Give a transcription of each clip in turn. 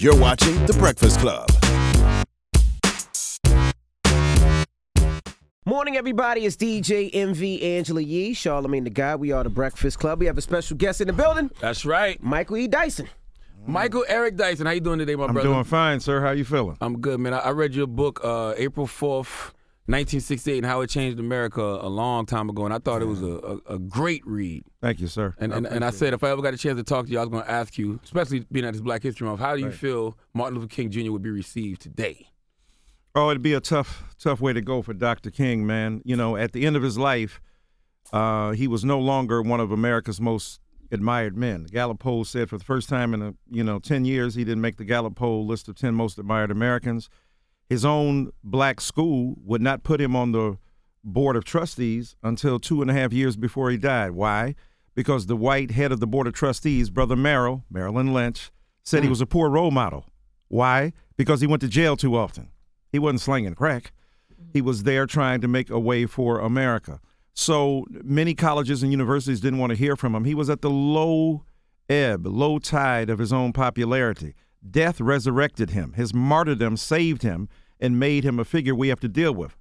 You're watching The Breakfast Club. Morning, everybody. It's DJ MV Angela Yee, Charlamagne the Guy. We are The Breakfast Club. We have a special guest in the building. That's right. Michael E. Dyson. Michael Eric Dyson. How you doing today, my brother? I'm doing fine, sir. How you feeling? I'm good, man. I read your book, April 4th, 1968, and how it changed America a long time ago, and I thought it was a great read. Thank you, sir. And I said if I ever got a chance to talk to you, I was going to ask you, especially being at this Black History Month, how do you feel Martin Luther King Jr. would be received today? Oh, it'd be a tough way to go for Dr. King, man. You know, at the end of his life, he was no longer one of America's most admired men. The Gallup poll said for the first time in 10 years, he didn't make the Gallup poll list of 10 most admired Americans. His own black school would not put him on the board of trustees until 2.5 years before he died. Why? Because the white head of the board of trustees, Brother Marilyn Lynch, said he was a poor role model. Why? Because he went to jail too often. He wasn't slinging crack. He was there trying to make a way for America. So many colleges and universities didn't want to hear from him. He was at the low tide of his own popularity. Death resurrected him. His martyrdom saved him and made him a figure we have to deal with,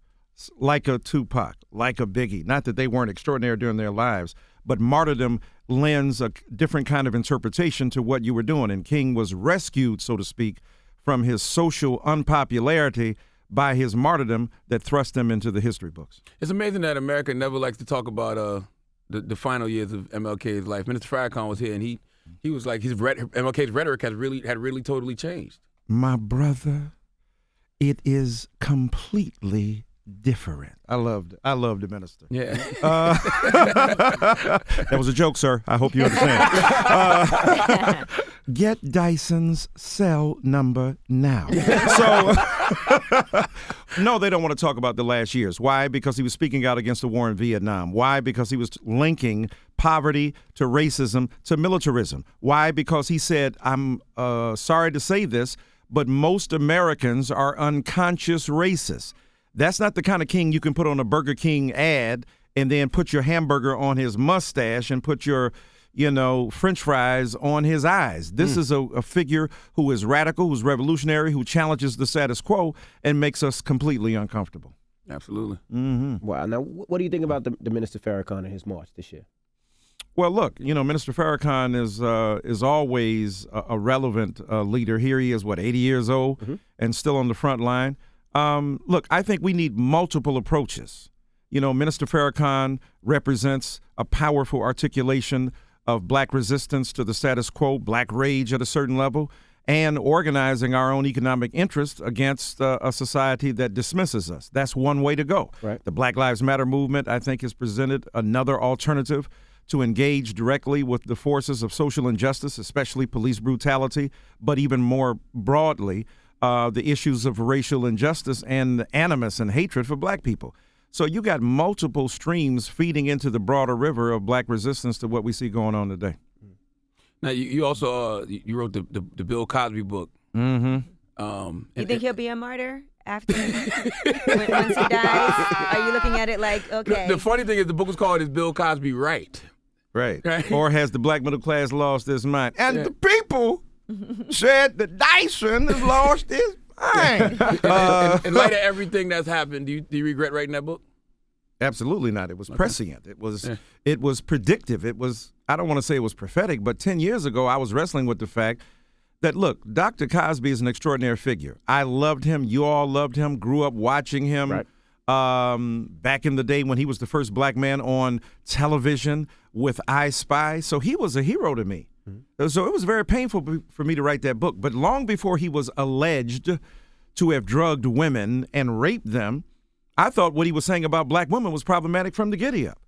like a Tupac, like a Biggie. Not that they weren't extraordinary during their lives, but martyrdom lends a different kind of interpretation to what you were doing. And King was rescued, so to speak, from his social unpopularity by his martyrdom that thrust him into the history books. It's amazing that America never likes to talk about the final years of MLK's life. Minister Farrakhan was here, and he was like MLK's rhetoric had really totally changed. My brother, it is completely different. I loved the minister. Yeah. That was a joke, sir. I hope you understand. Get Dyson's cell number now. So, no, they don't want to talk about the last years. Why? Because he was speaking out against the war in Vietnam. Why? Because he was linking poverty to racism to militarism. Why? Because he said, I'm sorry to say this, but most Americans are unconscious racists. That's not the kind of king you can put on a Burger King ad and then put your hamburger on his mustache and put your French fries on his eyes. This is a figure who is radical, who's revolutionary, who challenges the status quo and makes us completely uncomfortable. Absolutely. Mm-hmm. Wow. Now, what do you think about the Minister Farrakhan and his march this year? Well, look, Minister Farrakhan is always a relevant leader. Here he is, 80 years old and still on the front line. Look, I think we need multiple approaches. Minister Farrakhan represents a powerful articulation of black resistance to the status quo, black rage at a certain level, and organizing our own economic interests against a society that dismisses us. That's one way to go. Right. The Black Lives Matter movement, I think, has presented another alternative to engage directly with the forces of social injustice, especially police brutality, but even more broadly, the issues of racial injustice and animus and hatred for black people. So you got multiple streams feeding into the broader river of black resistance to what we see going on today. Now, you also you wrote the Bill Cosby book. Mm-hmm. You think he'll be a martyr after once he dies? Are you looking at it like, okay? The funny thing is the book was called Is Bill Cosby Right? Right. Or has the black middle class lost his mind? And the people said that Dyson has lost his mind. In light of everything that's happened, do you regret writing that book? Absolutely not. It was prescient. It was predictive. It was, I don't want to say it was prophetic, but 10 years ago I was wrestling with the fact that, look, Dr. Cosby is an extraordinary figure. I loved him. You all loved him, grew up watching him. Right. Back in the day when he was the first black man on television with I Spy. So he was a hero to me. Mm-hmm. So it was very painful for me to write that book. But long before he was alleged to have drugged women and raped them, I thought what he was saying about black women was problematic from the giddy-up,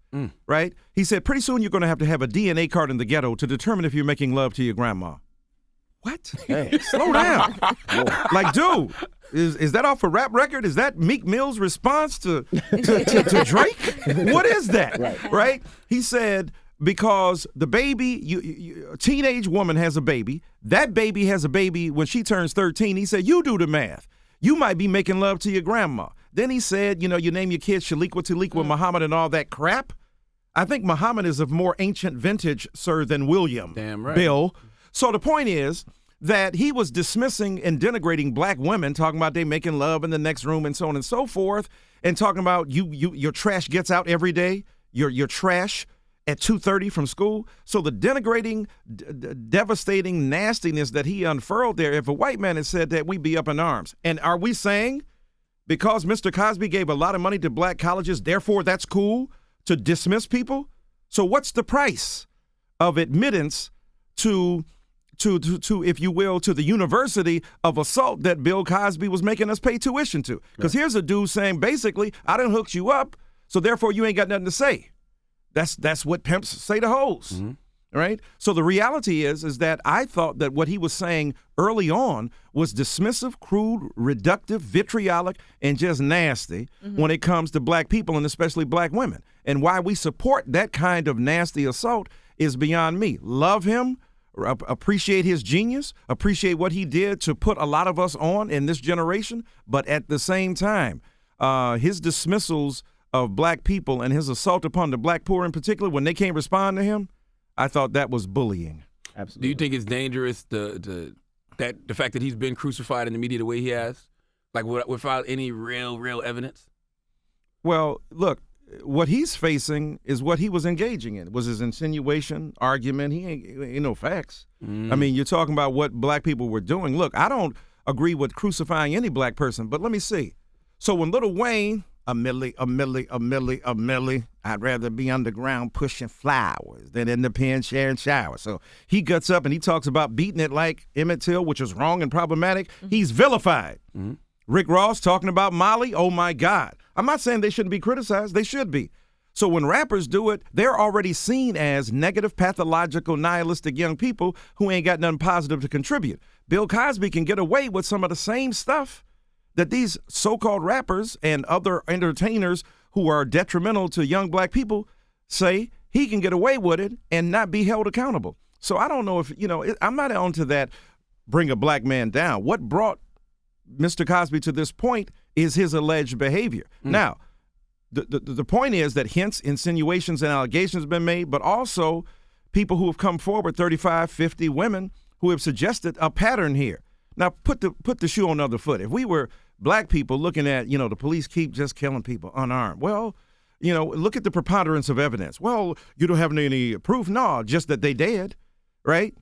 right? He said, pretty soon you're going to have a DNA card in the ghetto to determine if you're making love to your grandma. What? Hey, slow down. Like, dude, is that off a rap record? Is that Meek Mill's response to Drake? What is that? Right? He said, because the baby, a teenage woman has a baby. That baby has a baby when she turns 13. He said, you do the math. You might be making love to your grandma. Then he said, you name your kids Shaliqua, Taliqua, Muhammad, and all that crap. I think Muhammad is of more ancient vintage, sir, than William. Damn right. Bill. So the point is that he was dismissing and denigrating black women, talking about they making love in the next room and so on and so forth, and talking about your trash gets out every day, your trash at 2:30 from school. So the denigrating, devastating nastiness that he unfurled there, if a white man had said that, we'd be up in arms. And are we saying because Mr. Cosby gave a lot of money to black colleges, therefore that's cool to dismiss people? So what's the price of admittance to if you will, to the university of assault that Bill Cosby was making us pay tuition to? Because here's a dude saying, basically, I done hooked you up, so therefore you ain't got nothing to say. That's what pimps say to hoes, right? So the reality is that I thought that what he was saying early on was dismissive, crude, reductive, vitriolic, and just nasty when it comes to black people and especially black women. And why we support that kind of nasty assault is beyond me. Love him, appreciate his genius, appreciate what he did to put a lot of us on in this generation, but at the same time, his dismissals of black people and his assault upon the black poor in particular, when they can't respond to him, I thought that was bullying. Absolutely. Do you think it's dangerous the fact that he's been crucified in the media the way he has, like without any real evidence? Well, look, what he's facing is what he was engaging in. Was his insinuation, argument? He ain't no facts. I mean, you're talking about what black people were doing. Look, I don't agree with crucifying any black person, but let me see. So when Lil Wayne, a milli, I'd rather be underground pushing flowers than in the pen sharing showers. So he guts up and he talks about beating it like Emmett Till, which is wrong and problematic. He's vilified. Rick Ross talking about Molly, oh my God. I'm not saying they shouldn't be criticized. They should be. So when rappers do it, they're already seen as negative, pathological, nihilistic young people who ain't got nothing positive to contribute. Bill Cosby can get away with some of the same stuff that these so-called rappers and other entertainers who are detrimental to young black people say. He can get away with it and not be held accountable. So I don't know if, I'm not onto that bring a black man down. What brought Mr. Cosby to this point is his alleged behavior. Now, the point is that hence insinuations and allegations have been made, but also people who have come forward, 35, 50 women who have suggested a pattern here. Now, put the shoe on the other foot. If we were black people looking at, the police keep just killing people unarmed. Well, look at the preponderance of evidence. Well, you don't have any proof. No, just that they dead, right?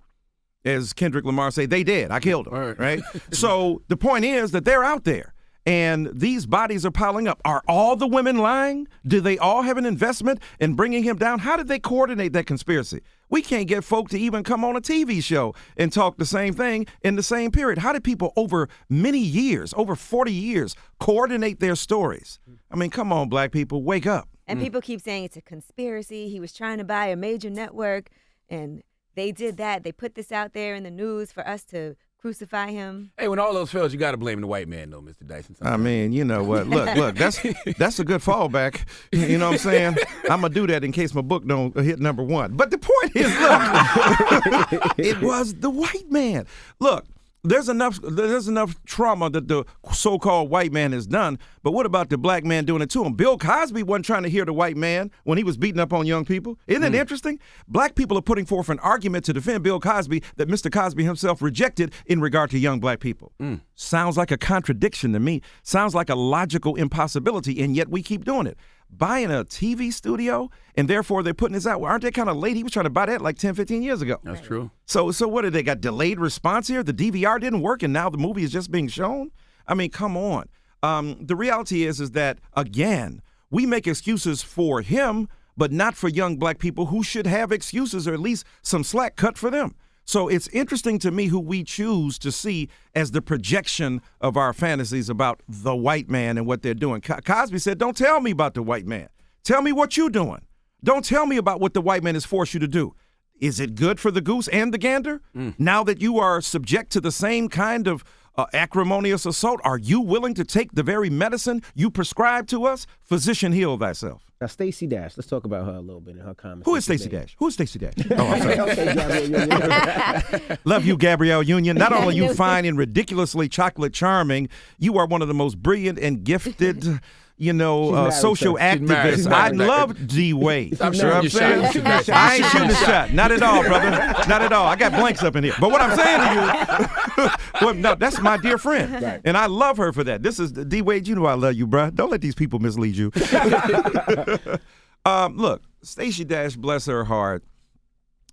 As Kendrick Lamar say, they dead. I killed them, right? So the point is that they're out there. And these bodies are piling up. Are all the women lying? Do they all have an investment in bringing him down? How did they coordinate that conspiracy? We can't get folk to even come on a TV show and talk the same thing in the same period. How did people over many years, over 40 years, coordinate their stories? I mean, come on, black people, wake up. And people keep saying it's a conspiracy. He was trying to buy a major network, and they did that. They put this out there in the news for us to crucify him. Hey, when all those fails, you got to blame the white man, though, Mr. Dyson. I mean, you know what? Look, that's a good fallback. You know what I'm saying? I'm going to do that in case my book don't hit number one. But the point is, look, it was the white man. Look, there's enough trauma that the so-called white man has done, but what about the black man doing it to him? Bill Cosby wasn't trying to hear the white man when he was beating up on young people. Isn't it interesting? Black people are putting forth an argument to defend Bill Cosby that Mr. Cosby himself rejected in regard to young black people. Sounds like a contradiction to me. Sounds like a logical impossibility, and yet we keep doing it. Buying a TV studio, and therefore they're putting this out. Well, aren't they kind of late? He was trying to buy that like 10, 15 years ago. That's true. So what did they got? Delayed response here? The DVR didn't work, and now the movie is just being shown? I mean, come on. The reality is that, again, we make excuses for him, but not for young black people who should have excuses or at least some slack cut for them. So it's interesting to me who we choose to see as the projection of our fantasies about the white man and what they're doing. Cosby said, don't tell me about the white man. Tell me what you're doing. Don't tell me about what the white man has forced you to do. Is it good for the goose and the gander? Now that you are subject to the same kind of acrimonious assault, are you willing to take the very medicine you prescribe to us? Physician, heal thyself. Now, Stacey Dash, let's talk about her a little bit in her comments. Who is Stacey Dash? Who is Stacey Dash? Oh, I'm sorry. Okay, Gabrielle. Love you, Gabrielle Union. Not only are you fine and ridiculously chocolate charming, you are one of the most brilliant and gifted, social activists. I love D Wade. I'm sure I'm saying. I ain't shooting a shot. Not at all, brother. Not at all. I got blanks up in here. But what I'm saying to you, Well, no, that's my dear friend, and I love her for that. This is D. Wade. You know I love you, bruh. Don't let these people mislead you. Look, Stacey Dash, bless her heart.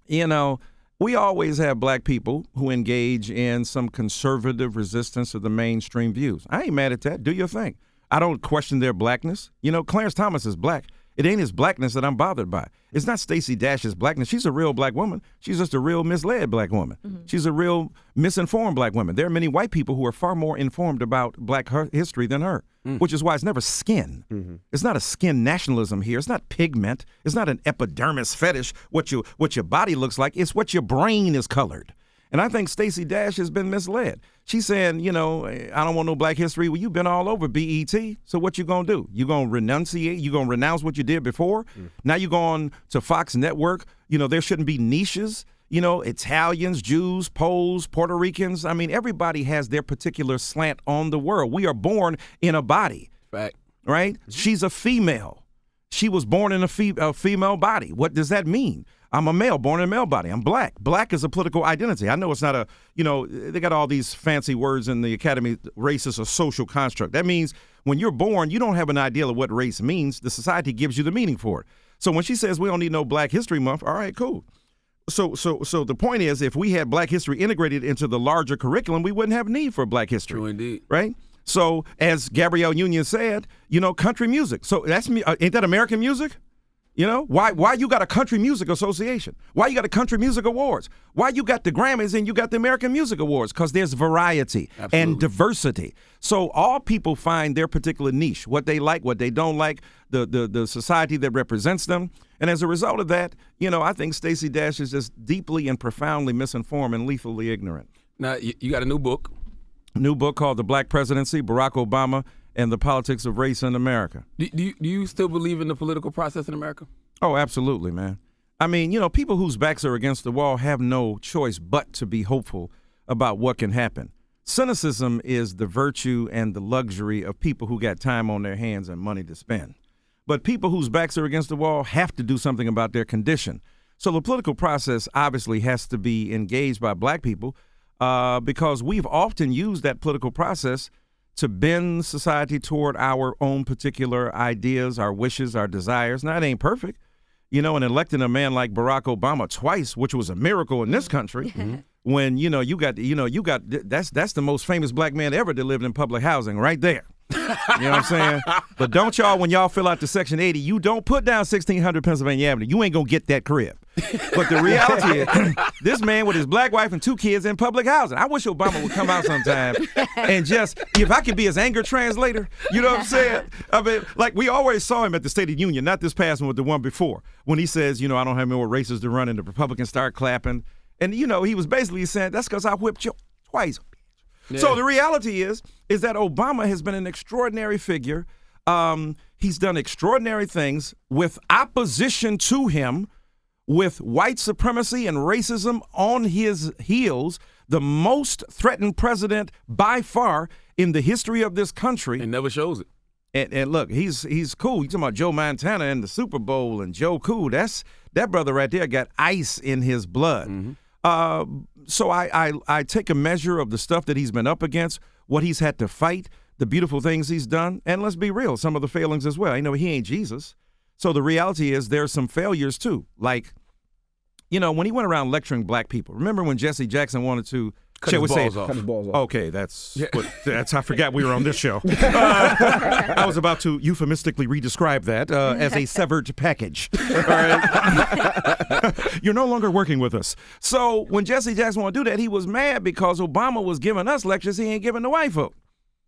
You know, we always have black people who engage in some conservative resistance to the mainstream views. I ain't mad at that. Do your thing. I don't question their blackness. You know, Clarence Thomas is black. It ain't his blackness that I'm bothered by. It's not Stacey Dash's blackness. She's a real black woman. She's just a real misled black woman. Mm-hmm. She's a real misinformed black woman. There are many white people who are far more informed about black history than her, which is why it's never skin. Mm-hmm. It's not a skin nationalism here. It's not pigment. It's not an epidermis fetish, what your body looks like. It's what your brain is colored. And I think Stacey Dash has been misled. She's saying, you know, I don't want no black history. Well, you've been all over BET. So what you going to do? You going to renunciate? You going to renounce what you did before? Now you going to Fox Network. You know, there shouldn't be niches. You know, Italians, Jews, Poles, Puerto Ricans. I mean, everybody has their particular slant on the world. We are born in a body. Fact. Right? Mm-hmm. She's a female. She was born in a female body. What does that mean? I'm a male, born in a male body. I'm black. Black is a political identity. I know it's not they got all these fancy words in the academy. Race is a social construct. That means when you're born, you don't have an idea of what race means. The society gives you the meaning for it. So when she says we don't need no Black History Month, all right, cool. So the point is, if we had Black history integrated into the larger curriculum, we wouldn't have need for Black history. True indeed. Right? So as Gabrielle Union said, you know, country music. So that's ain't that American music? You know, why you got a country music association? Why you got a country music awards? Why you got the Grammys and you got the American Music Awards? Because there's variety and diversity. So all people find their particular niche, what they like, what they don't like, the society that represents them. And as a result of that, you know, I think Stacey Dash is just deeply and profoundly misinformed and lethally ignorant. Now, you got a new book. New book called The Black Presidency, Barack Obama and the Politics of Race in America. Do you still believe in the political process in America? Oh, absolutely, man. I mean, you know, people whose backs are against the wall have no choice but to be hopeful about what can happen. Cynicism is the virtue and the luxury of people who got time on their hands and money to spend. But people whose backs are against the wall have to do something about their condition. So the political process obviously has to be engaged by black people because we've often used that political process to bend society toward our own particular ideas, our wishes, our desires. Now, it ain't perfect. You know, and electing a man like Barack Obama twice, which was a miracle in this country, when, you know, you got that's the most famous black man ever that lived in public housing right there. You know what I'm saying? But don't y'all, when y'all fill out the Section 80, you don't put down 1600 Pennsylvania Avenue. You ain't going to get that crib. But the reality is, this man with his black wife and 2 kids in public housing. I wish Obama would come out sometime and just, if I could be his anger translator, you know what I'm saying? I mean, like we always saw him at the State of the Union, not this past one, but the one before, when he says, you know, I don't have more races to run, and the Republicans start clapping. And, you know, he was basically saying, that's because I whipped you twice. Yeah. So the reality is that Obama has been an extraordinary figure. He's done extraordinary things with opposition to him, with white supremacy and racism on his heels, the most threatened president by far in the history of this country. And never shows it. And look, he's cool. You talking about Joe Montana and the Super Bowl and Joe Cool. That brother right there got ice in his blood. Mm-hmm. So I take a measure of the stuff that he's been up against, what he's had to fight, the beautiful things he's done, and let's be real, some of the failings as well. You know, he ain't Jesus. So the reality is there's some failures too. Like, you know, when he went around lecturing black people, remember when Jesse Jackson wanted to cut his balls off. Okay, I forgot we were on this show. I was about to euphemistically redescribe that as a severed package. All right? You're no longer working with us. So when Jesse Jackson wanted to do that, he was mad because Obama was giving us lectures he ain't giving the white folk.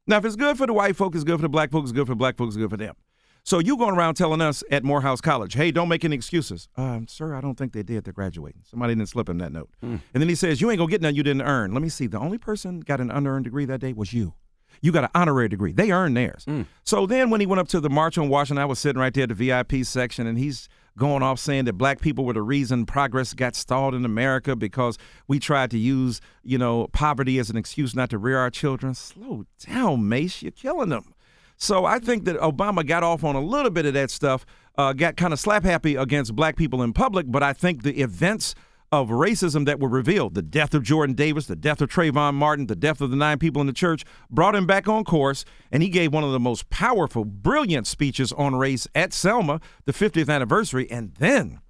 Now, if it's good for the white folk, it's good for the black folks, it's good for the black folks, it's good for them. So you going around telling us at Morehouse College, hey, don't make any excuses. Sir, I don't think they did. They're graduating. Somebody didn't slip him that note. And then he says, you ain't going to get nothing you didn't earn. Let me see. The only person got an unearned degree that day was you. You got an honorary degree. They earned theirs. So then when he went up to the March on Washington, I was sitting right there at the VIP section, and he's going off saying that black people were the reason progress got stalled in America because we tried to use, you know, poverty as an excuse not to rear our children. Slow down, Mace. You're killing them. So I think that Obama got off on a little bit of that stuff, got kind of slap happy against black people in public, but I think the events of racism that were revealed, the death of Jordan Davis, the death of Trayvon Martin, the death of the 9 people in the church, brought him back on course, and he gave one of the most powerful, brilliant speeches on race at Selma, the 50th anniversary, and then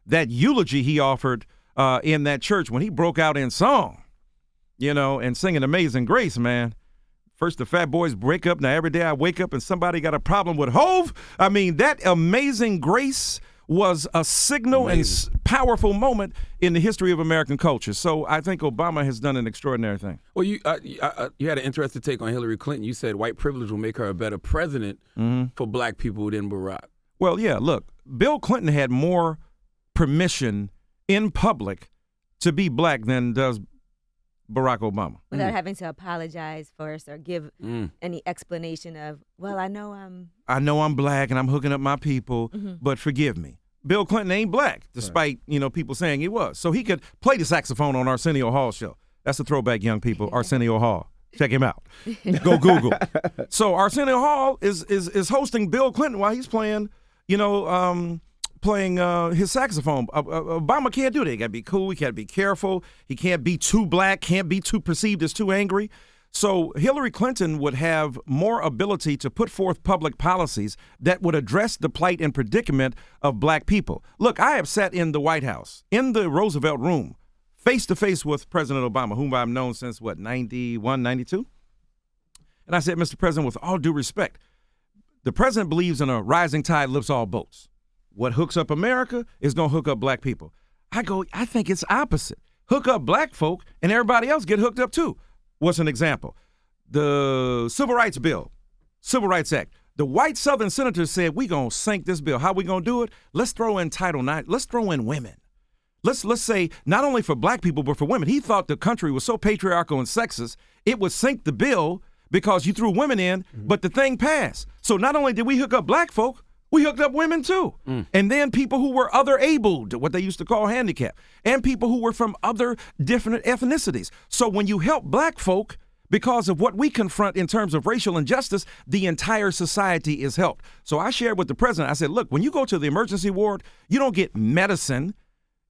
that eulogy he offered in that church when he broke out in song, and singing Amazing Grace, man. First, the Fat Boys break up. Now, every day I wake up and somebody got a problem with Hove. I mean, that Amazing Grace was a signal and powerful moment in the history of American culture. So I think Obama has done an extraordinary thing. Well, you had an interesting take on Hillary Clinton. You said white privilege will make her a better president for black people than Barack. Well, yeah, look, Bill Clinton had more permission in public to be black than does Barack Obama. Without having to apologize first or give any explanation of, well, I know I'm black and I'm hooking up my people, but forgive me. Bill Clinton ain't black, despite, people saying he was. So he could play the saxophone on Arsenio Hall's show. That's a throwback, young people. Arsenio Hall. Check him out. Go Google. So Arsenio Hall is hosting Bill Clinton while he's playing, his saxophone. Obama can't do that. He got to be cool. He got to be careful. He can't be too black, can't be too perceived as too angry. So Hillary Clinton would have more ability to put forth public policies that would address the plight and predicament of black people. Look, I have sat in the White House, in the Roosevelt room, face-to-face with President Obama, whom I've known since, 91, 92? And I said, Mr. President, with all due respect, the president believes in a rising tide lifts all boats. What hooks up America is going to hook up black people. I think it's opposite. Hook up black folk and everybody else get hooked up too. What's an example? The Civil Rights Bill, Civil Rights Act. The white Southern senators said, we going to sink this bill. How we going to do it? Let's throw in Title IX. Let's throw in women. Let's say not only for black people, but for women. He thought the country was so patriarchal and sexist, it would sink the bill because you threw women in, but the thing passed. So not only did we hook up black folk, we hooked up women too. And then people who were other abled, what they used to call handicapped, and people who were from other different ethnicities. So when you help black folk, because of what we confront in terms of racial injustice, the entire society is helped. So I shared with the president, I said, look, when you go to the emergency ward, you don't get medicine.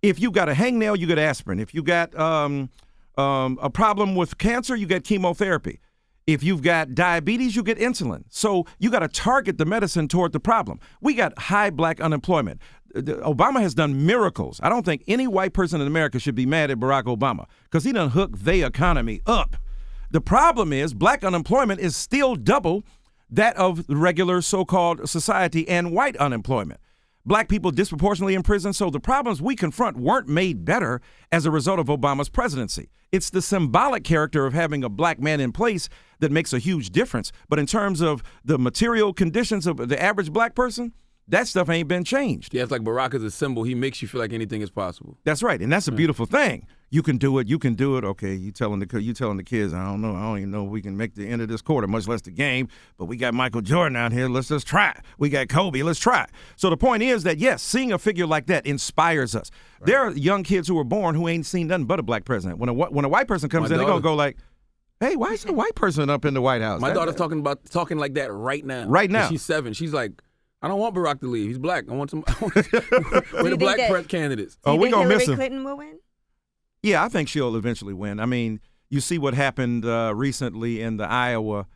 If you got a hangnail, you get aspirin. If you got a problem with cancer, you get chemotherapy. If you've got diabetes, you get insulin. So you got to target the medicine toward the problem. We got high black unemployment. Obama has done miracles. I don't think any white person in America should be mad at Barack Obama because he done hooked the economy up. The problem is black unemployment is still double that of regular so-called society and white unemployment. Black people disproportionately in prison. So the problems we confront weren't made better as a result of Obama's presidency. It's the symbolic character of having a black man in place that makes a huge difference. But in terms of the material conditions of the average black person, that stuff ain't been changed. Yeah, it's like Barack is a symbol. He makes you feel like anything is possible. That's right. And that's a beautiful thing. You can do it. You can do it. Okay, you telling the kids, I don't know. I don't even know if we can make the end of this quarter, much less the game. But we got Michael Jordan out here. Let's just try. We got Kobe. Let's try. So the point is that, yes, seeing a figure like that inspires us. Right. There are young kids who were born who ain't seen nothing but a black president. When a white person comes in, they're going to go like, hey, why is a white person up in the White House? My daughter's talking like that right now. Right now. She's 7. She's like, I don't want Barack to leave. He's black. I want some. We're the black candidates. Do you we're think gonna miss Hillary him. Clinton will win? Yeah, I think she'll eventually win. I mean, you see what happened recently in the Iowa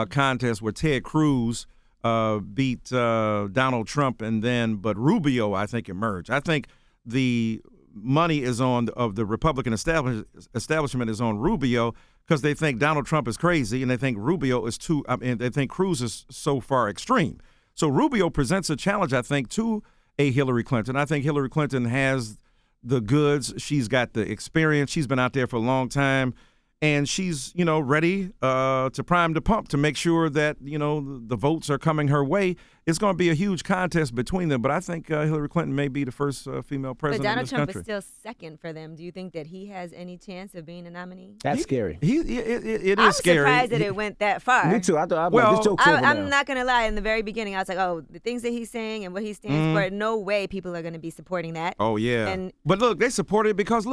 contest where Ted Cruz beat Donald Trump, but Rubio, I think, emerged. I think the money is of the Republican establishment is on Rubio because they think Donald Trump is crazy and they think Rubio is they think Cruz is so far extreme. So Rubio presents a challenge, I think, to a Hillary Clinton. I think Hillary Clinton has the goods. She's got the experience. She's been out there for a long time. And she's, ready to prime the pump to make sure that, the votes are coming her way. It's going to be a huge contest between them. But I think Hillary Clinton may be the first female president in this country. But Donald Trump is still second for them. Do you think that he has any chance of being a nominee? That's scary. It is scary. I'm surprised that it went that far. Me too. I thought, this joke's over now. I'm not going to lie. In the very beginning, I was like, oh, the things that he's saying and what he stands for, no way people are going to be supporting that. Oh, yeah. But look, they supported it because,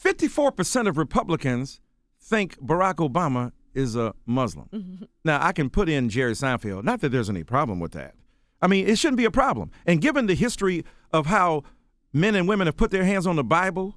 54% of Republicans think Barack Obama is a Muslim. Mm-hmm. Now, I can put in Jerry Seinfeld. Not that there's any problem with that. I mean, it shouldn't be a problem. And given the history of how men and women have put their hands on the Bible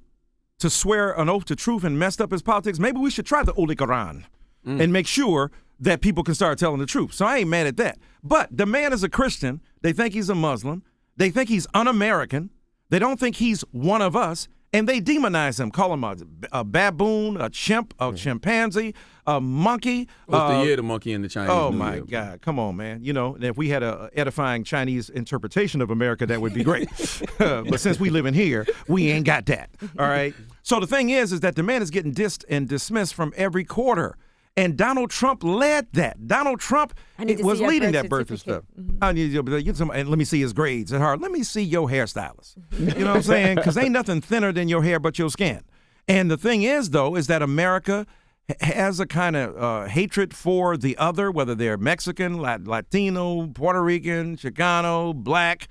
to swear an oath to truth and messed up his politics, maybe we should try the Holy Quran and make sure that people can start telling the truth. So I ain't mad at that. But the man is a Christian. They think he's a Muslim. They think he's un-American. They don't think he's one of us. And they demonize him, call him a baboon, a chimp, a chimpanzee, a monkey. What's the year of the monkey in the Chinese Oh, New my Year? God. Come on, man. You know, if we had an edifying Chinese interpretation of America, that would be great. But since we live in here, we ain't got that. All right? So the thing is that the man is getting dissed and dismissed from every quarter. And Donald Trump led that. Donald Trump was leading that birth and stuff. And let me see his grades at Harvard. Let me see your hairstylist. You know what I'm saying? Because ain't nothing thinner than your hair but your skin. And the thing is, though, is that America has a kind of hatred for the other, whether they're Mexican, Latino, Puerto Rican, Chicano, Black,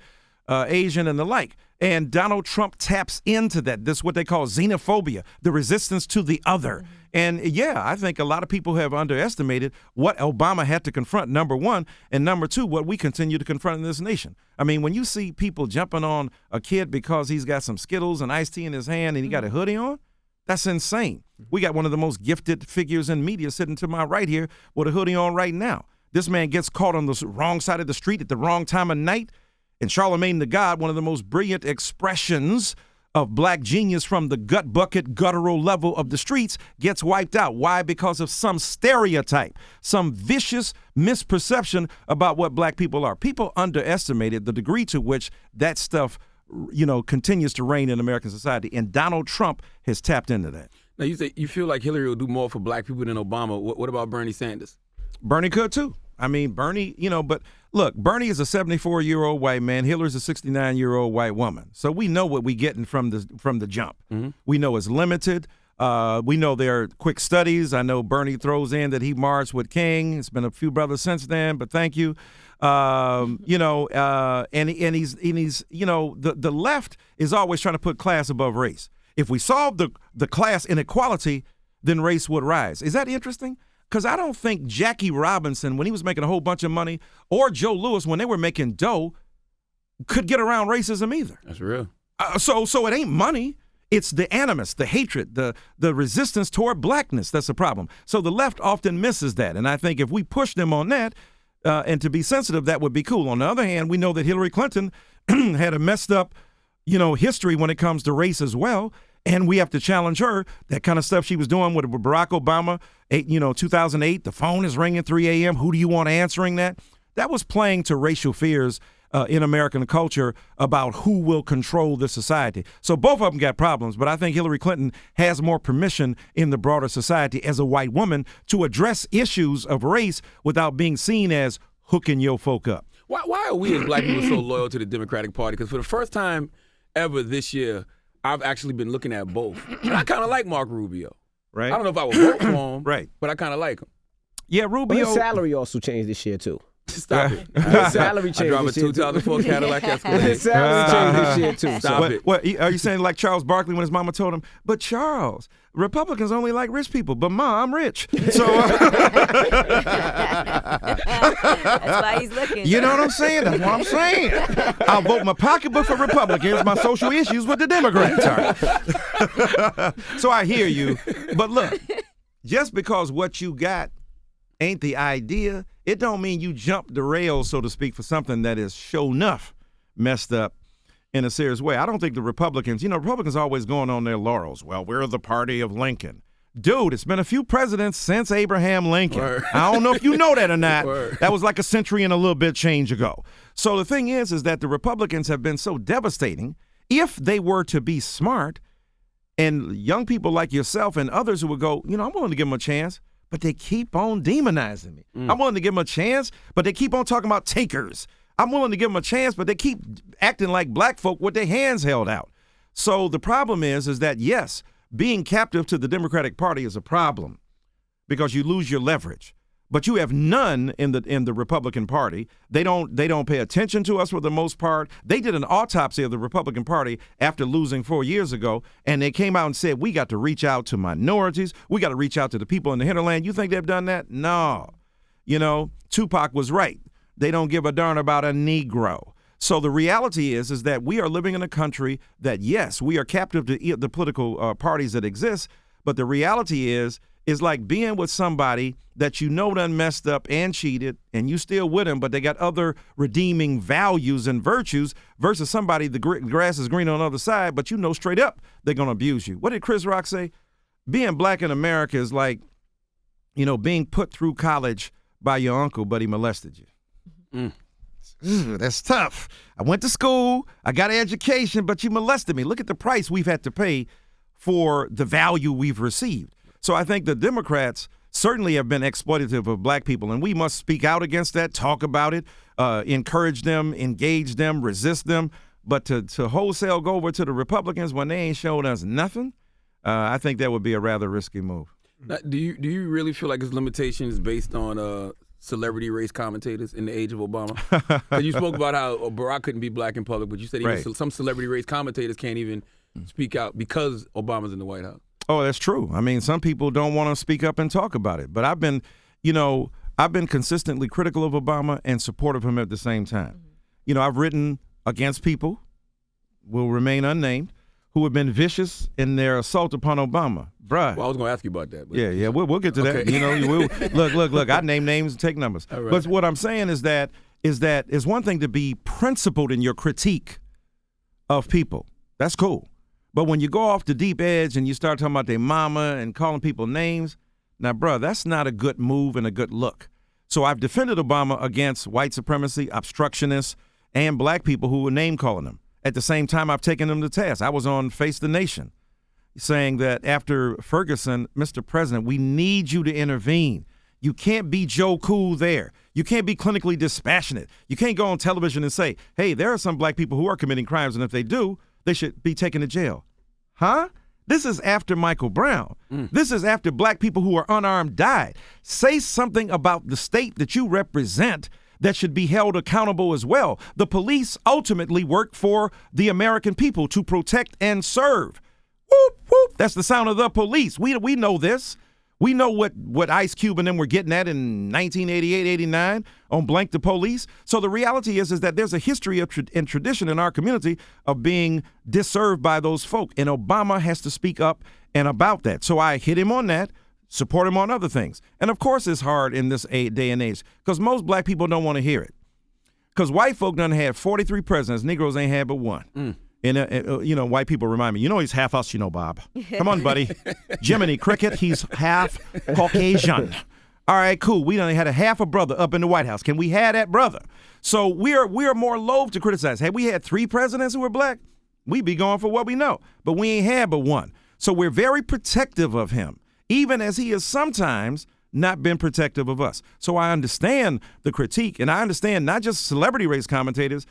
Asian, and the like. And Donald Trump taps into that. This is what they call xenophobia, the resistance to the other. And yeah, I think a lot of people have underestimated what Obama had to confront, number one, and number two, what we continue to confront in this nation. I mean, when you see people jumping on a kid because he's got some Skittles and iced tea in his hand and he got a hoodie on, that's insane. We got one of the most gifted figures in media sitting to my right here with a hoodie on right now. This man gets caught on the wrong side of the street at the wrong time of night. And Charlemagne the God, one of the most brilliant expressions of black genius from the gut bucket, guttural level of the streets, gets wiped out. Why? Because of some stereotype, some vicious misperception about what black people are. People underestimated the degree to which that stuff, continues to reign in American society. And Donald Trump has tapped into that. Now, you say you feel like Hillary will do more for black people than Obama. What about Bernie Sanders? Bernie could, too. I mean, Bernie, but look, Bernie is a 74-year-old white man. Hillary's a 69-year-old white woman. So we know what we're getting from the jump. Mm-hmm. We know it's limited. We know there are quick studies. I know Bernie throws in that he marched with King. It's been a few brothers since then, but thank you. And he's the left is always trying to put class above race. If we solve the class inequality, then race would rise. Is that interesting? Because I don't think Jackie Robinson, when he was making a whole bunch of money, or Joe Louis, when they were making dough, could get around racism either. That's real. So it ain't money. It's the animus, the hatred, the resistance toward blackness that's the problem. So the left often misses that. And I think if we push them on that, and to be sensitive, that would be cool. On the other hand, we know that Hillary Clinton had a messed up, history when it comes to race as well. And we have to challenge her. That kind of stuff she was doing with Barack Obama, 2008, the phone is ringing 3 a.m. Who do you want answering that? That was playing to racial fears in American culture about who will control the society. So both of them got problems, but I think Hillary Clinton has more permission in the broader society as a white woman to address issues of race without being seen as hooking your folk up. Why are we as black people so loyal to the Democratic Party? Because for the first time ever this year, I've actually been looking at both. And I kind of like Mark Rubio. Right. I don't know if I would vote for him, right, but I kind of like him. Yeah, Rubio. But his salary also changed this year, too. Stop it. His salary changed I drive a this year, 2004 Cadillac Escalade. His salary changed this year, too. Stop it. What, are you saying like Charles Barkley when his mama told him, but Charles, Republicans only like rich people, but Ma, I'm rich. So that's why he's looking. You know what I'm saying? That's what I'm saying. I'll vote my pocketbook for Republicans, my social issues with the Democrats. So I hear you. But look, just because what you got ain't the idea, it don't mean you jump the rails, so to speak, for something that is sure enough messed up in a serious way. I don't think the Republicans, Republicans always going on their laurels. Well, we're the party of Lincoln. Dude, it's been a few presidents since Abraham Lincoln. Word. I don't know if you know that or not. Word. That was like a century and a little bit change ago. So the thing is that the Republicans have been so devastating. If they were to be smart, and young people like yourself and others who would go, I'm willing to give them a chance, but they keep on demonizing me. I'm willing to give them a chance, but they keep on talking about takers. I'm willing to give them a chance, but they keep acting like black folk with their hands held out. So the problem is that, yes, being captive to the Democratic Party is a problem because you lose your leverage. But you have none in the Republican Party. They don't pay attention to us for the most part. They did an autopsy of the Republican Party after losing 4 years ago, and they came out and said, we got to reach out to minorities. We got to reach out to the people in the hinterland. You think they've done that? No. Tupac was right. They don't give a darn about a Negro. So the reality is that we are living in a country that, yes, we are captive to the political parties that exist, but the reality is like being with somebody that you know done messed up and cheated, and you still with them, but they got other redeeming values and virtues versus somebody the grass is green on the other side, but you know straight up they're going to abuse you. What did Chris Rock say? Being black in America is like, being put through college by your uncle, but he molested you. That's tough. I went to school, I got an education, but you molested me. Look at the price we've had to pay for the value we've received. So I think the Democrats certainly have been exploitative of black people, and we must speak out against that, talk about it, encourage them, engage them, resist them. But to wholesale go over to the Republicans when they ain't showing us nothing, I think that would be a rather risky move. Now, do you really feel like his limitation is based on celebrity race commentators in the age of Obama? You spoke about how Barack couldn't be black in public, but you said even some celebrity race commentators can't even speak out because Obama's in the White House. Oh, that's true. I mean, some people don't want to speak up and talk about it. But I've been consistently critical of Obama and supportive of him at the same time. I've written against people, will remain unnamed, who have been vicious in their assault upon Obama. Bruh. Well, I was going to ask you about that. But yeah, we'll get to that. Okay. Look, I name names and take numbers. All right. But what I'm saying is that it's one thing to be principled in your critique of people. That's cool. But when you go off the deep edge and you start talking about their mama and calling people names, now, bruh, that's not a good move and a good look. So I've defended Obama against white supremacy, obstructionists, and black people who were name-calling him. At the same time, I've taken them to task. I was on Face the Nation saying that after Ferguson, Mr. President, we need you to intervene. You can't be Joe Cool there. You can't be clinically dispassionate. You can't go on television and say, hey, there are some black people who are committing crimes, and if they do, they should be taken to jail. Huh? This is after Michael Brown. This is after black people who are unarmed died. Say something about the state that you represent that should be held accountable as well. The police ultimately work for the American people to protect and serve. Whoop, whoop. That's the sound of the police. We know this. We know what Ice Cube and them were getting at in 1988, 89 on Blank the Police. So the reality is that there's a history of and tradition in our community of being disserved by those folk. And Obama has to speak up and about that. So I hit him on that, support him on other things. And of course it's hard in this day and age because most black people don't want to hear it. Because white folk done had 43 presidents, Negroes ain't had but one. And, white people remind me, he's half us, Bob. Come on, buddy. Jiminy Cricket, he's half Caucasian. All right, cool. We done had a half a brother up in the White House. Can we have that brother? So we are more loath to criticize. Had we had 3 presidents who were black, we'd be going for what we know. But we ain't had but one. So we're very protective of him, even as he has sometimes not been protective of us. So I understand the critique, and I understand not just celebrity race commentators,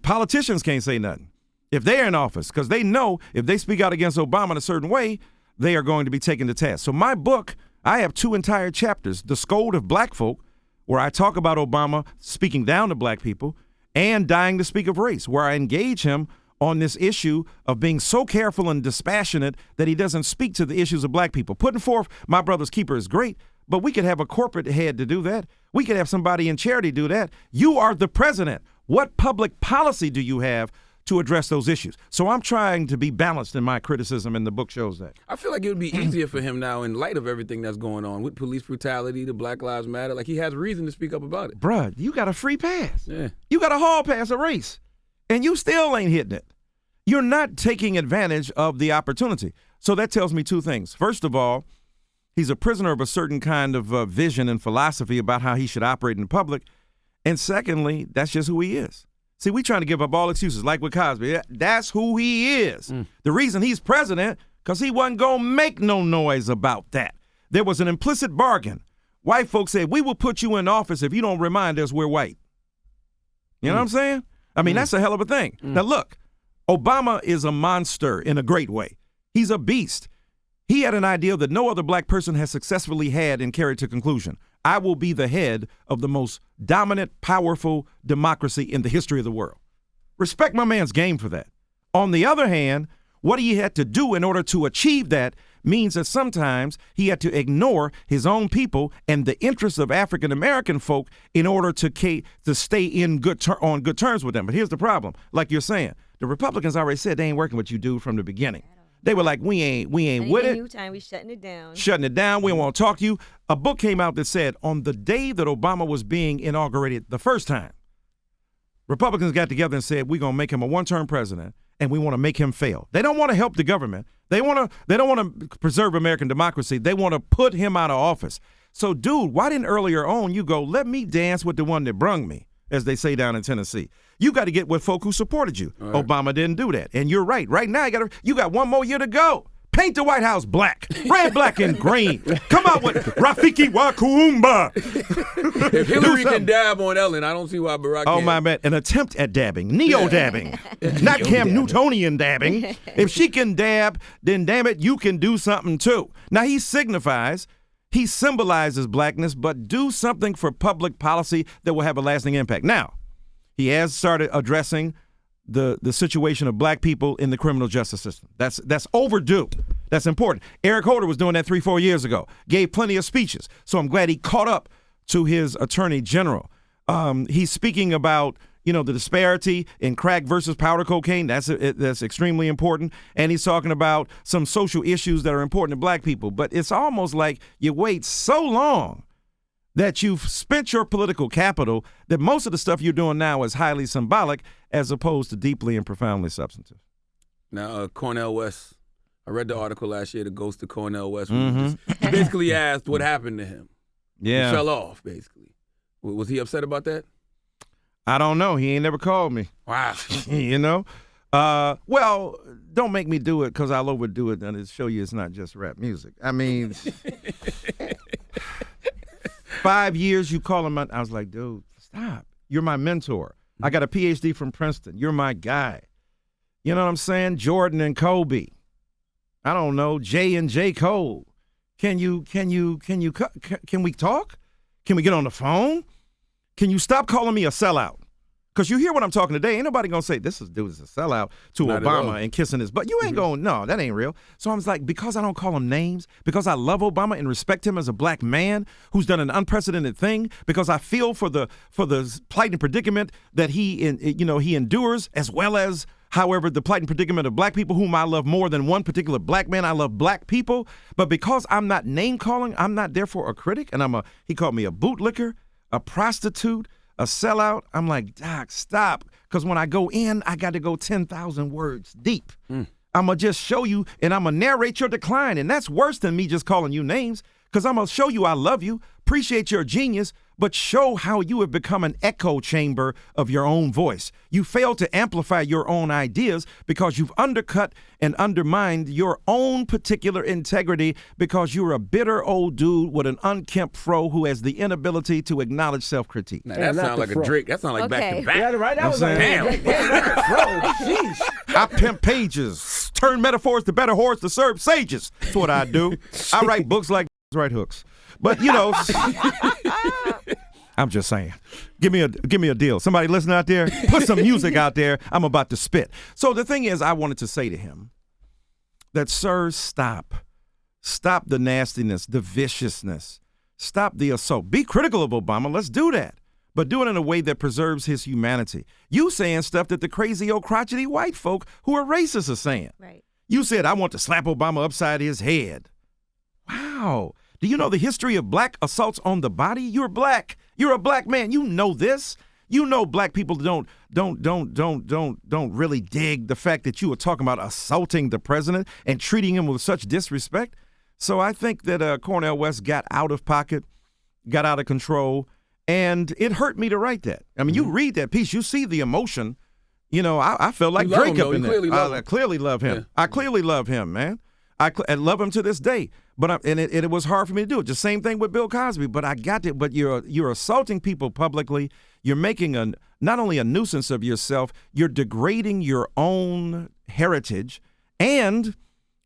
politicians can't say nothing if they're in office, because they know if they speak out against Obama in a certain way, they are going to be taken to task. So my book, I have 2 entire chapters, The Scold of Black Folk, where I talk about Obama speaking down to black people, and Dying to Speak of Race, where I engage him on this issue of being so careful and dispassionate that he doesn't speak to the issues of black people. Putting forth My Brother's Keeper is great, but we could have a corporate head to do that. We could have somebody in charity do that. You are the president. What public policy do you have to address those issues? So I'm trying to be balanced in my criticism, and the book shows that. I feel like it would be easier for him now in light of everything that's going on with police brutality, the Black Lives Matter. Like, he has reason to speak up about it. Bruh, you got a free pass. Yeah. You got a hall pass a race, and you still ain't hitting it. You're not taking advantage of the opportunity. So that tells me 2 things. First of all, he's a prisoner of a certain kind of vision and philosophy about how he should operate in public. And secondly, that's just who he is. See, we trying to give up all excuses, like with Cosby. That's who he is. The reason he's president, because he wasn't going to make no noise about that. There was an implicit bargain. White folks said, we will put you in office if you don't remind us we're white. You know what I'm saying? I mean, that's a hell of a thing. Now, look, Obama is a monster in a great way. He's a beast. He had an ideal that no other black person has successfully had and carried to conclusion. I will be the head of the most dominant, powerful democracy in the history of the world. Respect my man's game for that. On the other hand, what he had to do in order to achieve that means that sometimes he had to ignore his own people and the interests of African American folk in order to stay in on good terms with them. But here's the problem, like you're saying, the Republicans already said they ain't working with you, dude, from the beginning. They were like, we ain't with it. Time we shutting it down. Shutting it down. We don't want to talk to you. A book came out that said on the day that Obama was being inaugurated the first time, Republicans got together and said, we're going to make him a one-term president, and we want to make him fail. They don't want to help the government. They don't want to preserve American democracy. They want to put him out of office. So, dude, why didn't earlier on you go, let me dance with the one that brung me, as they say down in Tennessee? You got to get with folk who supported you. Right. Obama didn't do that. And you're right. Right now, you got one more year to go. Paint the White House black, red, black, and green. Come out with Rafiki Wakuumba. If Hillary can dab on Ellen, I don't see why Barack can't. Oh, my man. An attempt at dabbing. Neo-dabbing. Not Cam Newtonian dabbing. If she can dab, then damn it, you can do something too. Now, he symbolizes blackness, but do something for public policy that will have a lasting impact. Now, he has started addressing the situation of black people in the criminal justice system. That's overdue. That's important. Eric Holder was doing that 3-4 years ago. Gave plenty of speeches. So I'm glad he caught up to his attorney general. He's speaking about the disparity in crack versus powder cocaine. That's extremely important. And he's talking about some social issues that are important to black people. But it's almost like you wait so long that you've spent your political capital that most of the stuff you're doing now is highly symbolic as opposed to deeply and profoundly substantive. Now, Cornel West, I read the article last year, The Ghost of Cornel West. He basically asked what happened to him. Yeah. He fell off, basically. Was he upset about that? I don't know. He ain't never called me. Wow. Well, don't make me do it because I'll overdo it and it'll show you it's not just rap music. I mean... 5 years you call him out. I was like, dude, stop. You're my mentor. I got a PhD from Princeton. You're my guy. You know what I'm saying? Jordan and Kobe. I don't know. Jay and J. Cole. Can we talk? Can we get on the phone? Can you stop calling me a sellout? Because you hear what I'm talking today. Ain't nobody going to say, this dude is a sellout to Not Obama and kissing his butt. You ain't going, no, that ain't real. So I was like, because I don't call him names, because I love Obama and respect him as a black man who's done an unprecedented thing, because I feel for the plight and predicament that he endures, as well as, however, the plight and predicament of black people whom I love more than one particular black man. I love black people. But because I'm not name calling, I'm not therefore a critic. And he called me a bootlicker, a prostitute, a sellout. I'm like, Doc, stop. Because when I go in, I got to go 10,000 words deep. I'm going to just show you and I'm going to narrate your decline. And that's worse than me just calling you names, because I'm going to show you I love you, appreciate your genius, but show how you have become an echo chamber of your own voice. You fail to amplify your own ideas because you've undercut and undermined your own particular integrity because you're a bitter old dude with an unkempt fro who has the inability to acknowledge self-critique. Now, that sounds like a Drake. That sounds like back to back. Yeah, right? That was like, damn. Jeez. I pimp pages, turn metaphors to better horse to serve sages. That's what I do. I write books like right hooks. But, I'm just saying, give me a deal. Somebody listen out there, put some music out there. I'm about to spit. So the thing is, I wanted to say to him that, sir, stop the nastiness, the viciousness, stop the assault. Be critical of Obama. Let's do that. But do it in a way that preserves his humanity. You saying stuff that the crazy old crotchety white folk who are racist are saying. Right. You said, I want to slap Obama upside his head. Wow. Do you know the history of black assaults on the body? You're black. You're a black man. You know this. You know black people don't really dig the fact that you were talking about assaulting the president and treating him with such disrespect. So I think that Cornel West got out of pocket, got out of control, and it hurt me to write that. I mean, you read that piece, you see the emotion. I felt like Drake up in there. I clearly love him. Yeah. I clearly love him, man. I love him to this day. But it was hard for me to do it. The same thing with Bill Cosby. But I got it. But you're assaulting people publicly. You're making not only a nuisance of yourself, you're degrading your own heritage, and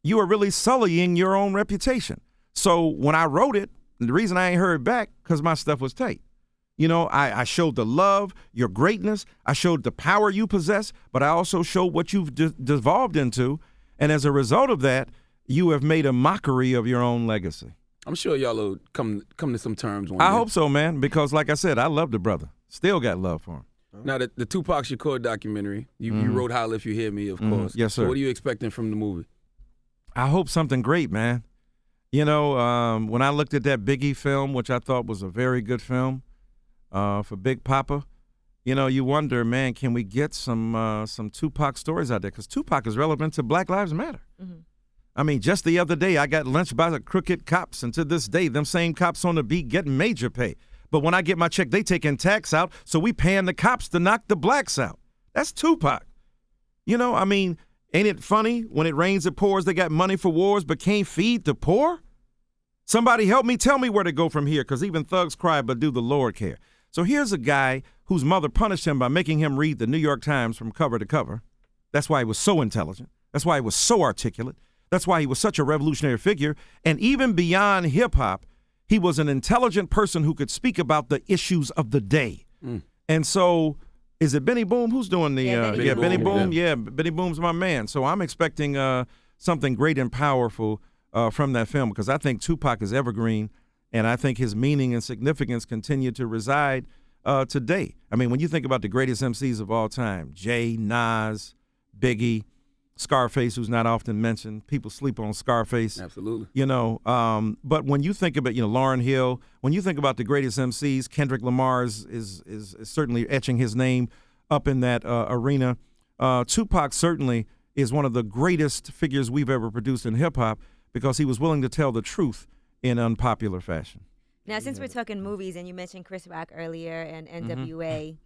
you are really sullying your own reputation. So when I wrote it, the reason I ain't heard back, because my stuff was tight. I showed the love, your greatness. I showed the power you possess, but I also showed what you've devolved into. And as a result of that, you have made a mockery of your own legacy. I'm sure y'all will come to some terms one day. I hope so, man, because like I said, I love the brother. Still got love for him. Now, the Tupac Shakur documentary, you wrote Holla If You Hear Me, of course. Yes, sir. So what are you expecting from the movie? I hope something great, man. You know, when I looked at that Biggie film, which I thought was a very good film for Big Papa, you know, you wonder, man, can we get some Tupac stories out there? Because Tupac is relevant to Black Lives Matter. Mm-hmm. I mean, just the other day, I got lynched by the crooked cops, and to this day, them same cops on the beat getting major pay. But when I get my check, they taking tax out, so we paying the cops to knock the blacks out. That's Tupac. You know, I mean, ain't it funny? When it rains, it pours. They got money for wars, but can't feed the poor? Somebody help me, tell me where to go from here, because even thugs cry, but do the Lord care? So here's a guy whose mother punished him by making him read the New York Times from cover to cover. That's why he was so intelligent. That's why he was so articulate. That's why he was such a revolutionary figure. And even beyond hip-hop, he was an intelligent person who could speak about the issues of the day. And so, is it Benny Boom? Who's doing the Benny Boom? Yeah, Benny Boom's my man. So I'm expecting something great and powerful from that film, because I think Tupac is evergreen, and I think his meaning and significance continue to reside today. I mean, when you think about the greatest MCs of all time, Jay, Nas, Biggie, Scarface, who's not often mentioned. People sleep on Scarface. Absolutely. You know, but when you think about, Lauryn Hill, when you think about the greatest MCs, Kendrick Lamar is certainly etching his name up in that arena. Tupac certainly is one of the greatest figures we've ever produced in hip-hop, because he was willing to tell the truth in unpopular fashion. Now, since we're talking movies, and you mentioned Chris Rock earlier and NWA,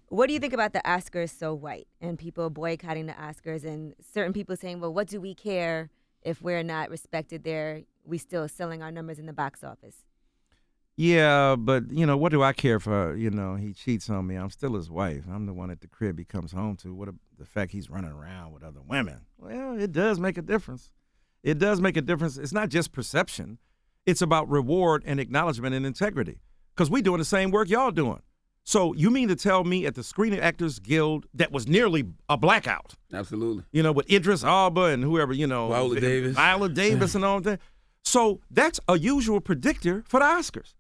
what do you think about the Oscars so white and people boycotting the Oscars, and certain people saying, well, what do we care if we're not respected there? We still selling our numbers in the box office. Yeah, but, what do I care for, he cheats on me. I'm still his wife. I'm the one at the crib he comes home to. What the fact he's running around with other women? Well, it does make a difference. It does make a difference. It's not just perception. It's about reward and acknowledgement and integrity, because we doing the same work y'all doing. So you mean to tell me at the Screen Actors Guild that was nearly a blackout? Absolutely. With Idris Elba and whoever, Viola Davis and all that. So that's a usual predictor for the Oscars.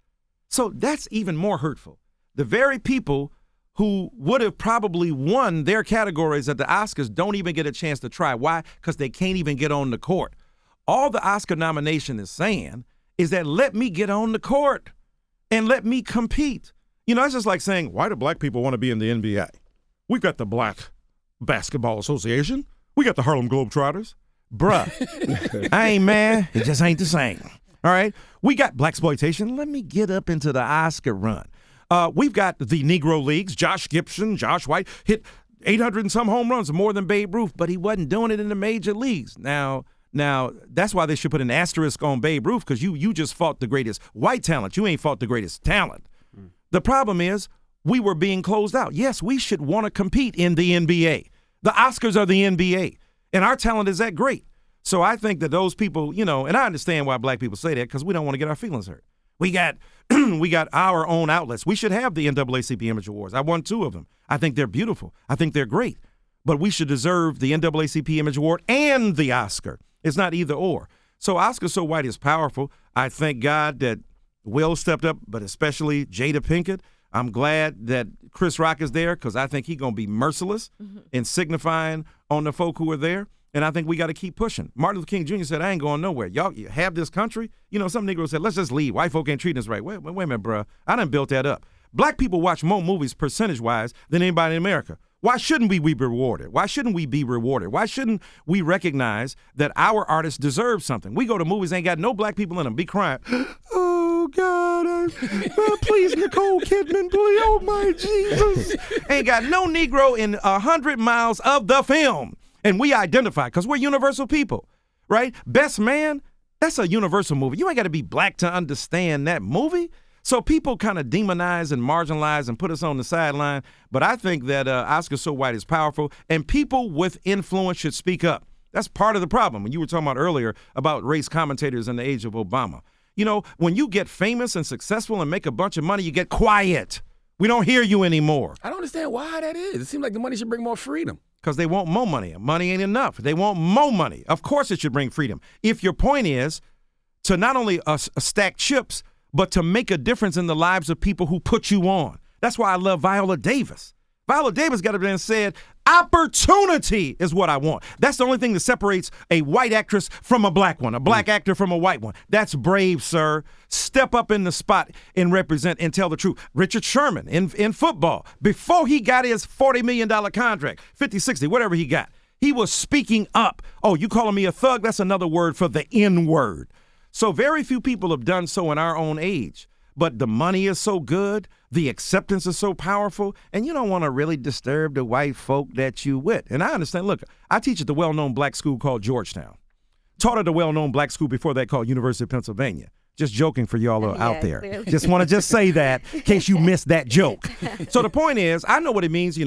So that's even more hurtful. The very people who would have probably won their categories at the Oscars don't even get a chance to try. Why? Because they can't even get on the court. All the Oscar nomination is saying is that let me get on the court and let me compete. It's just like saying, why do black people want to be in the NBA? We've got the Black Basketball Association. We got the Harlem Globetrotters. Bruh, I ain't mad. It just ain't the same. All right? We got blaxploitation. Let me get up into the Oscar run. We've got the Negro Leagues. Josh Gibson, Josh White hit 800 and some home runs, more than Babe Ruth, but he wasn't doing it in the major leagues. Now, that's why they should put an asterisk on Babe Ruth, because you just fought the greatest white talent. You ain't fought the greatest talent. The problem is we were being closed out. Yes, we should want to compete in the NBA. The Oscars are the NBA, and our talent is that great. So I think that those people, and I understand why black people say that, because we don't want to get our feelings hurt. We got our own outlets. We should have the NAACP Image Awards. I won 2 of them. I think they're beautiful. I think they're great. But we should deserve the NAACP Image Award and the Oscar. It's not either or. So Oscar So White is powerful. I thank God that Will stepped up, but especially Jada Pinkett. I'm glad that Chris Rock is there, because I think he's going to be merciless in signifying on the folk who are there. And I think we got to keep pushing. Martin Luther King Jr. said, I ain't going nowhere. Y'all have this country. Some Negroes said, let's just leave. White folk ain't treating us right. Wait a minute, bro. I done built that up. Black people watch more movies percentage-wise than anybody in America. Why shouldn't we be rewarded? Why shouldn't we be rewarded? Why shouldn't we recognize that our artists deserve something? We go to movies, ain't got no black people in them, be crying, oh, God, please, Nicole Kidman, please, oh, my Jesus. Ain't got no Negro in 100 miles of the film. And we identify, because we're universal people, right? Best Man, that's a universal movie. You ain't got to be black to understand that movie. So people kind of demonize and marginalize and put us on the sideline. But I think that Oscar So White is powerful, and people with influence should speak up. That's part of the problem. When you were talking about earlier about race commentators in the age of Obama. When you get famous and successful and make a bunch of money, you get quiet. We don't hear you anymore. I don't understand why that is. It seems like the money should bring more freedom. Because they want more money. Money ain't enough. They want more money. Of course it should bring freedom. If your point is to not only stack chips, but to make a difference in the lives of people who put you on. That's why I love Viola Davis. Viola Davis got up there and said, opportunity is what I want. That's the only thing that separates a white actress from a black one, a black actor from a white one. That's brave, sir. Step up in the spot and represent and tell the truth. Richard Sherman in football, before he got his $40 million contract, 50, 60, whatever he got, he was speaking up. Oh, you calling me a thug? That's another word for the N-word. So very few people have done so in our own age. But the money is so good, the acceptance is so powerful, and you don't want to really disturb the white folk that you with. And I understand. Look, I teach at the well-known black school called Georgetown. Taught at the well-known black school before that called University of Pennsylvania. Just joking for y'all out there. Clearly. Just want to just say that in case you missed that joke. So the point is, I know what it means,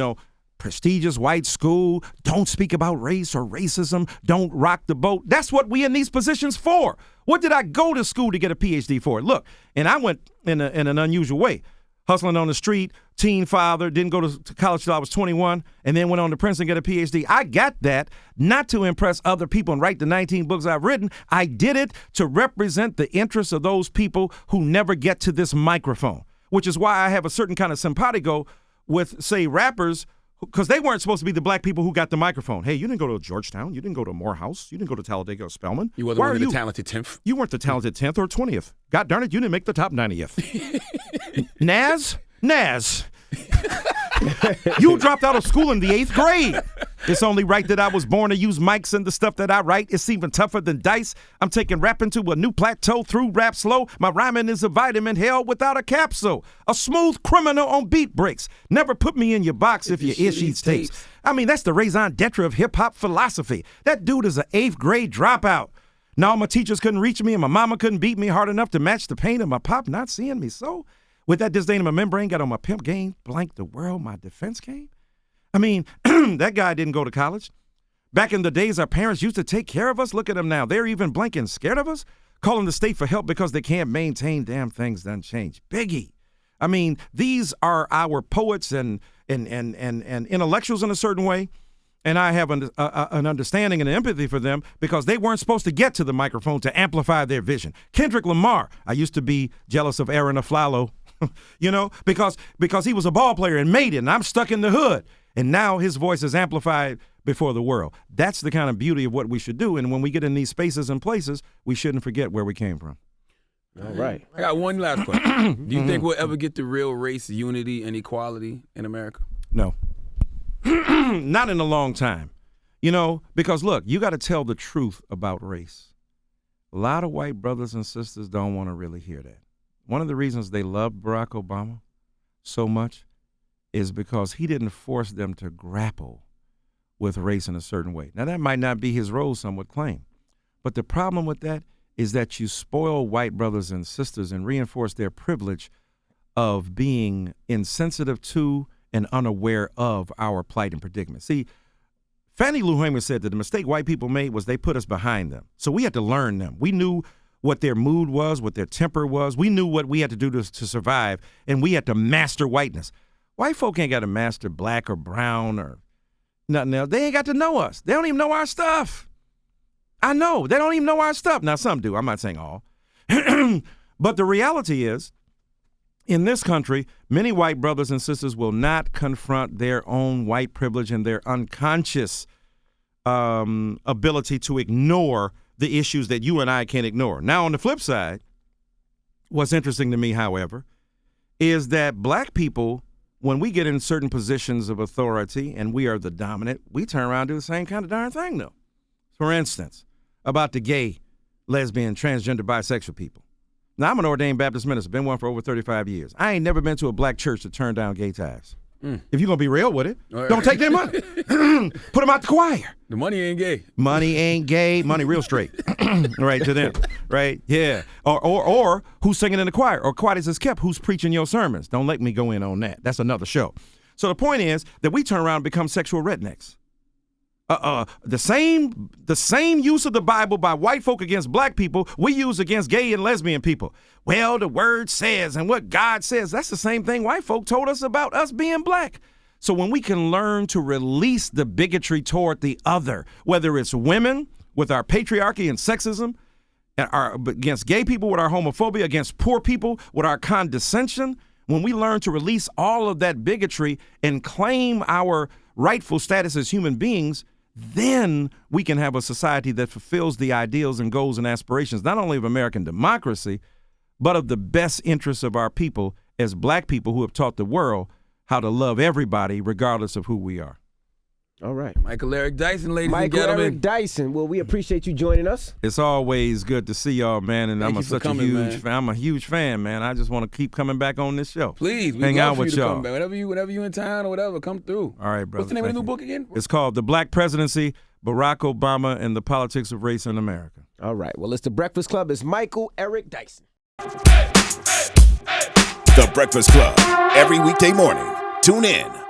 prestigious white school, don't speak about race or racism, don't rock the boat. That's what we in these positions for. What did I go to school to get a PhD for? Look, and I went in an unusual way. Hustling on the street, teen father, didn't go to college till I was 21, and then went on to Princeton to get a PhD. I got that not to impress other people and write the 19 books I've written. I did it to represent the interests of those people who never get to this microphone, which is why I have a certain kind of simpatico with, say, rappers, because they weren't supposed to be the black people who got the microphone. Hey, you didn't go to Georgetown. You didn't go to Morehouse. You didn't go to Talladega or Spelman. You wasn't the talented 10th. You weren't the talented 10th or 20th. God darn it, you didn't make the top 90th. Nas. You dropped out of school in the 8th grade. It's only right that I was born to use mics and the stuff that I write. It's even tougher than dice. I'm taking rap into a new plateau through rap slow. My rhyming is a vitamin hell without a capsule. A smooth criminal on beat breaks. Never put me in your box if your ish eats tapes. I mean, that's the raison d'etre of hip-hop philosophy. That dude is an 8th grade dropout. Now my teachers couldn't reach me and my mama couldn't beat me hard enough to match the pain of my pop not seeing me. So with that disdain in my membrane, got on my pimp game, blank the world, my defense came. I mean, that guy didn't go to college. Back in the days, our parents used to take care of us. Look at them now. They're even blanking scared of us, calling the state for help because they can't maintain damn things done change. Biggie. I mean, these are our poets and intellectuals in a certain way, and I have an understanding and empathy for them because they weren't supposed to get to the microphone to amplify their vision. Kendrick Lamar, I used to be jealous of Aaron Aflalo, because he was a ball player and made it, and I'm stuck in the hood. And now his voice is amplified before the world. That's the kind of beauty of what we should do. And when we get in these spaces and places, we shouldn't forget where we came from. All right. I got one last question. Do you think we'll ever get to real race unity and equality in America? No. Not in a long time. Because look, you got to tell the truth about race. A lot of white brothers and sisters don't want to really hear that. One of the reasons they loved Barack Obama so much is because he didn't force them to grapple with race in a certain way. Now, that might not be his role, some would claim. But the problem with that is that you spoil white brothers and sisters and reinforce their privilege of being insensitive to and unaware of our plight and predicament. See, Fannie Lou Hamer said that the mistake white people made was they put us behind them. So we had to learn them. We knew what their mood was, what their temper was. We knew what we had to do to survive, and we had to master whiteness. White folk ain't got to master black or brown or nothing else. They ain't got to know us. They don't even know our stuff. I know. They don't even know our stuff. Now, some do. I'm not saying all. But the reality is, in this country, many white brothers and sisters will not confront their own white privilege and their unconscious ability to ignore the issues that you and I can't ignore. Now, on the flip side, what's interesting to me, however, is that black people, when we get in certain positions of authority and we are the dominant, we turn around and do the same kind of darn thing, though. For instance, about the gay, lesbian, transgender, bisexual people. Now, I'm an ordained Baptist minister, been one for over 35 years. I ain't never been to a black church to turn down gay tithes. If you're going to be real with it, don't take their money. Put them out the choir. The money ain't gay. Money ain't gay. Money real straight. Right, to them. Right, yeah. Or who's singing in the choir? Or quiet as it's kept, who's preaching your sermons? Don't let me go in on that. That's another show. So the point is that we turn around and become sexual rednecks. the same use of the Bible by white folk against black people we use against gay and lesbian people. Well, the word says and what God says, that's the same thing white folk told us about us being black. So when we can learn to release the bigotry toward the other, whether it's women with our patriarchy and sexism, against gay people with our homophobia, against poor people with our condescension, when we learn to release all of that bigotry and claim our rightful status as human beings, then we can have a society that fulfills the ideals and goals and aspirations, not only of American democracy, but of the best interests of our people as black people who have taught the world how to love everybody regardless of who we are. All right. Michael Eric Dyson, ladies and Michael gentlemen. Eric Dyson. Well, we appreciate you joining us. It's always good to see y'all, man, and Thank I'm you for such coming, a huge man. fan. I'm a huge fan, man. I just want to keep coming back on this show. Please, we hang love out for with you to y'all. come back. Whenever you in town or whatever, come through. All right, brother. What's the name of the new Thank book again? It's called The Black Presidency, Barack Obama and the Politics of Race in America. All right. Well, it's The Breakfast Club. It's Michael Eric Dyson. The Breakfast Club. Every weekday morning. Tune in.